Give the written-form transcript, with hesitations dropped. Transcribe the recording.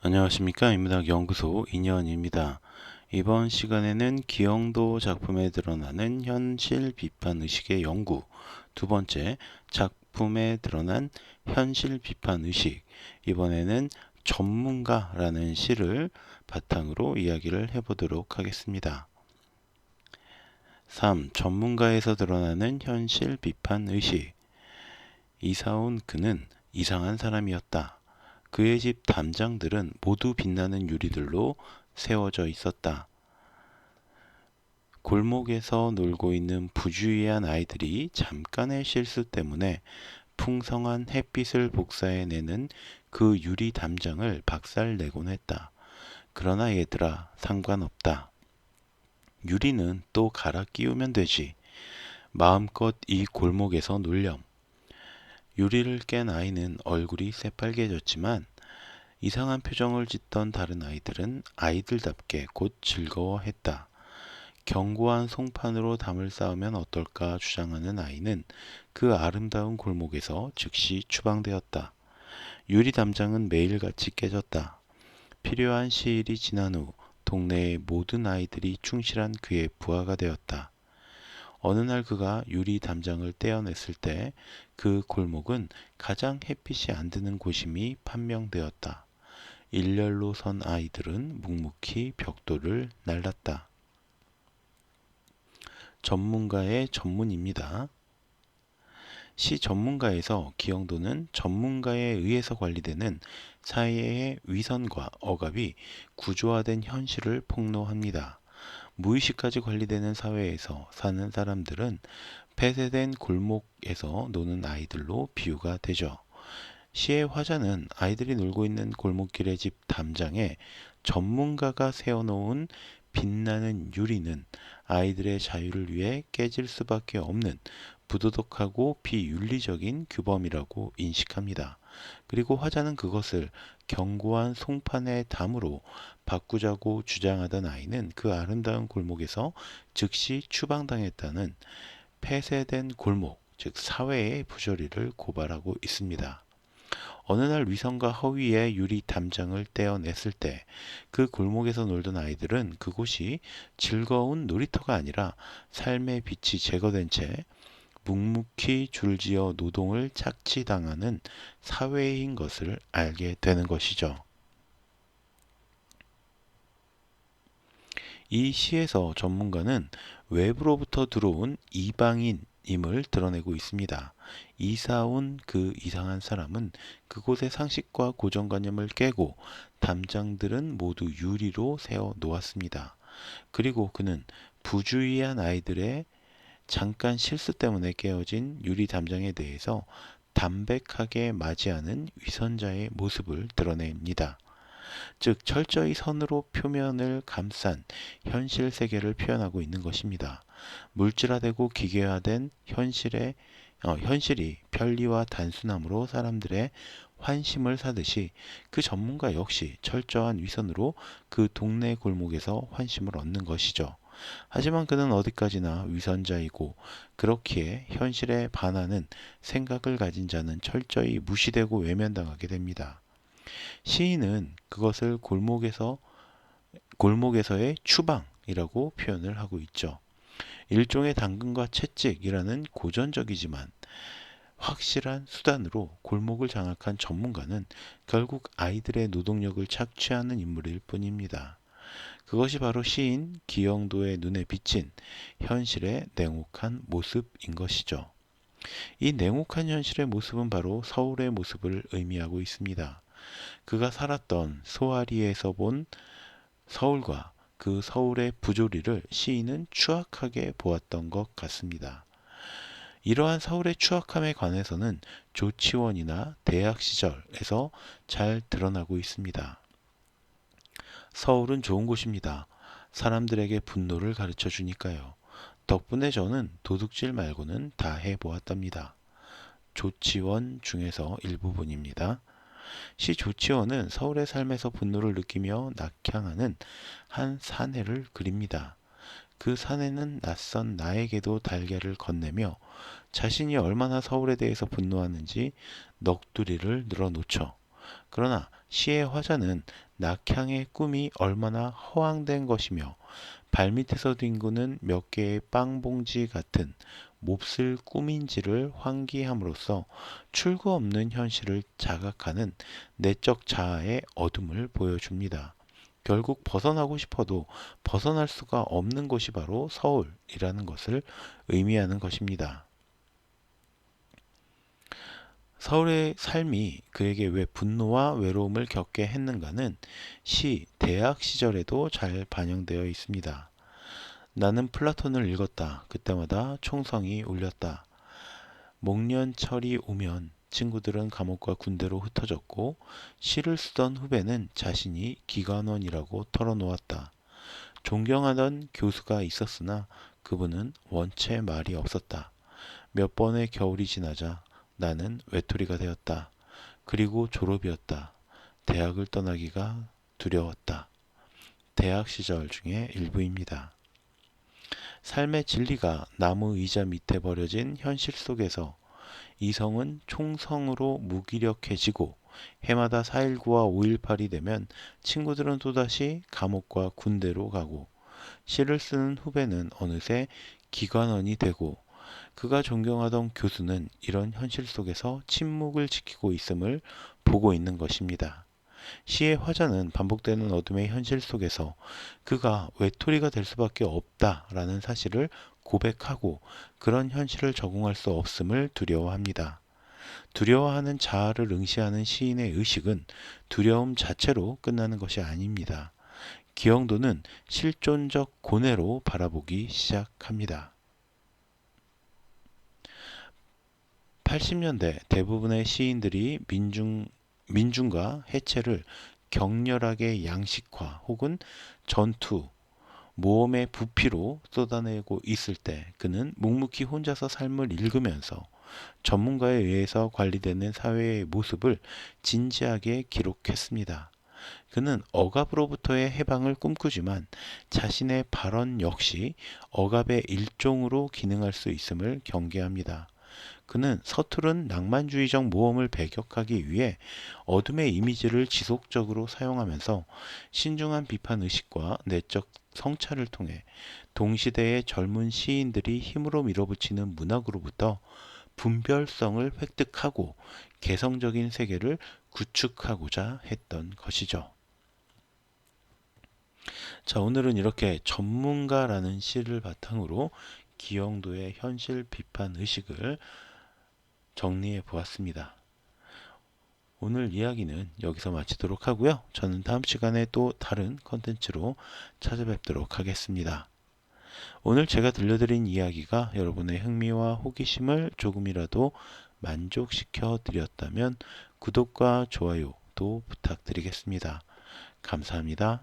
안녕하십니까. 인문학 연구소 인연입니다. 이번 시간에는 기영도 작품에 드러나는 현실 비판 의식의 연구, 두 번째, 작품에 드러난 현실 비판 의식, 이번에는 전문가라는 시를 바탕으로 이야기를 해보도록 하겠습니다. 3. 전문가에서 드러나는 현실 비판 의식. 이사 온 그는 이상한 사람이었다. 그의 집 담장들은 모두 빛나는 유리들로 세워져 있었다. 골목에서 놀고 있는 부주의한 아이들이 잠깐의 실수 때문에 풍성한 햇빛을 복사해내는 그 유리 담장을 박살내곤 했다. 그러나 얘들아, 상관없다. 유리는 또 갈아 끼우면 되지. 마음껏 이 골목에서 놀렴. 유리를 깬 아이는 얼굴이 새빨개졌지만 이상한 표정을 짓던 다른 아이들은 아이들답게 곧 즐거워했다. 견고한 송판으로 담을 쌓으면 어떨까 주장하는 아이는 그 아름다운 골목에서 즉시 추방되었다. 유리 담장은 매일같이 깨졌다. 필요한 시일이 지난 후 동네의 모든 아이들이 충실한 그의 부하가 되었다. 어느 날 그가 유리 담장을 떼어냈을 때 그 골목은 가장 햇빛이 안 드는 곳임이 판명되었다. 일렬로 선 아이들은 묵묵히 벽돌을 날랐다. 전문가의 전문입니다. 시 전문가에서 기영도는 전문가에 의해서 관리되는 사회의 위선과 억압이 구조화된 현실을 폭로합니다. 무의식까지 관리되는 사회에서 사는 사람들은 폐쇄된 골목에서 노는 아이들로 비유가 되죠. 시의 화자는 아이들이 놀고 있는 골목길의 집 담장에 전문가가 세워놓은 빛나는 유리는 아이들의 자유를 위해 깨질 수밖에 없는 부도덕하고 비윤리적인 규범이라고 인식합니다. 그리고 화자는 그것을 견고한 송판의 담으로 바꾸자고 주장하던 아이는 그 아름다운 골목에서 즉시 추방당했다는 폐쇄된 골목, 즉 사회의 부조리를 고발하고 있습니다. 어느 날 위선과 허위의 유리 담장을 떼어냈을 때 그 골목에서 놀던 아이들은 그곳이 즐거운 놀이터가 아니라 삶의 빛이 제거된 채 묵묵히 줄지어 노동을 착취당하는 사회인 것을 알게 되는 것이죠. 이 시에서 전문가는 외부로부터 들어온 이방인임을 드러내고 있습니다. 이사 온 그 이상한 사람은 그곳의 상식과 고정관념을 깨고 담장들은 모두 유리로 세워 놓았습니다. 그리고 그는 부주의한 아이들의 잠깐 실수 때문에 깨어진 유리 담장에 대해서 담백하게 맞이하는 위선자의 모습을 드러냅니다. 즉 철저히 선으로 표면을 감싼 현실 세계를 표현하고 있는 것입니다. 물질화되고 기계화된 현실이 편리와 단순함으로 사람들의 환심을 사듯이 그 전문가 역시 철저한 위선으로 그 동네 골목에서 환심을 얻는 것이죠. 하지만 그는 어디까지나 위선자이고 그렇기에 현실에 반하는 생각을 가진 자는 철저히 무시되고 외면당하게 됩니다. 시인은 그것을 골목에서의 추방이라고 표현을 하고 있죠. 일종의 당근과 채찍이라는 고전적이지만 확실한 수단으로 골목을 장악한 전문가는 결국 아이들의 노동력을 착취하는 인물일 뿐입니다. 그것이 바로 시인 기영도의 눈에 비친 현실의 냉혹한 모습인 것이죠. 이 냉혹한 현실의 모습은 바로 서울의 모습을 의미하고 있습니다. 그가 살았던 소아리에서 본 서울과 그 서울의 부조리를 시인은 추악하게 보았던 것 같습니다. 이러한 서울의 추악함에 관해서는 조치원이나 대학 시절에서 잘 드러나고 있습니다. 서울은 좋은 곳입니다. 사람들에게 분노를 가르쳐 주니까요. 덕분에 저는 도둑질 말고는 다 해보았답니다. 조치원 중에서 일부분입니다. 시 조치원은 서울의 삶에서 분노를 느끼며 낙향하는 한 사내를 그립니다. 그 사내는 낯선 나에게도 달걀을 건네며 자신이 얼마나 서울에 대해서 분노하는지 넋두리를 늘어놓죠. 그러나 시의 화자는 낙향의 꿈이 얼마나 허황된 것이며 발밑에서 뒹구는 몇 개의 빵봉지 같은 몹쓸 꿈인지를 환기함으로써 출구 없는 현실을 자각하는 내적 자아의 어둠을 보여줍니다. 결국 벗어나고 싶어도 벗어날 수가 없는 곳이 바로 서울이라는 것을 의미하는 것입니다. 서울의 삶이 그에게 왜 분노와 외로움을 겪게 했는가는 시 대학 시절에도 잘 반영되어 있습니다. 나는 플라톤을 읽었다. 그때마다 총성이 울렸다. 목련철이 오면 친구들은 감옥과 군대로 흩어졌고 시를 쓰던 후배는 자신이 기관원이라고 털어놓았다. 존경하던 교수가 있었으나 그분은 원체 말이 없었다. 몇 번의 겨울이 지나자 나는 외톨이가 되었다. 그리고 졸업이었다. 대학을 떠나기가 두려웠다. 대학 시절 중에 일부입니다. 삶의 진리가 나무 의자 밑에 버려진 현실 속에서 이성은 총성으로 무기력해지고 해마다 4.19와 5.18이 되면 친구들은 또다시 감옥과 군대로 가고 시를 쓰는 후배는 어느새 기관원이 되고 그가 존경하던 교수는 이런 현실 속에서 침묵을 지키고 있음을 보고 있는 것입니다. 시의 화자는 반복되는 어둠의 현실 속에서 그가 외톨이가 될 수밖에 없다라는 사실을 고백하고 그런 현실을 적응할 수 없음을 두려워합니다. 두려워하는 자아를 응시하는 시인의 의식은 두려움 자체로 끝나는 것이 아닙니다. 기영도는 실존적 고뇌로 바라보기 시작합니다. 80년대 대부분의 시인들이 민중과 해체를 격렬하게 양식화 혹은 전투, 모험의 부피로 쏟아내고 있을 때 그는 묵묵히 혼자서 삶을 읽으면서 전문가에 의해서 관리되는 사회의 모습을 진지하게 기록했습니다. 그는 억압으로부터의 해방을 꿈꾸지만 자신의 발언 역시 억압의 일종으로 기능할 수 있음을 경계합니다. 그는 서투른 낭만주의적 모험을 배격하기 위해 어둠의 이미지를 지속적으로 사용하면서 신중한 비판 의식과 내적 성찰을 통해 동시대의 젊은 시인들이 힘으로 밀어붙이는 문학으로부터 분별성을 획득하고 개성적인 세계를 구축하고자 했던 것이죠. 자, 오늘은 이렇게 전문가라는 시를 바탕으로 기영도의 현실 비판 의식을 정리해 보았습니다. 오늘 이야기는 여기서 마치도록 하고요. 저는 다음 시간에 또 다른 컨텐츠로 찾아뵙도록 하겠습니다. 오늘 제가 들려드린 이야기가 여러분의 흥미와 호기심을 조금이라도 만족시켜 드렸다면 구독과 좋아요도 부탁드리겠습니다. 감사합니다.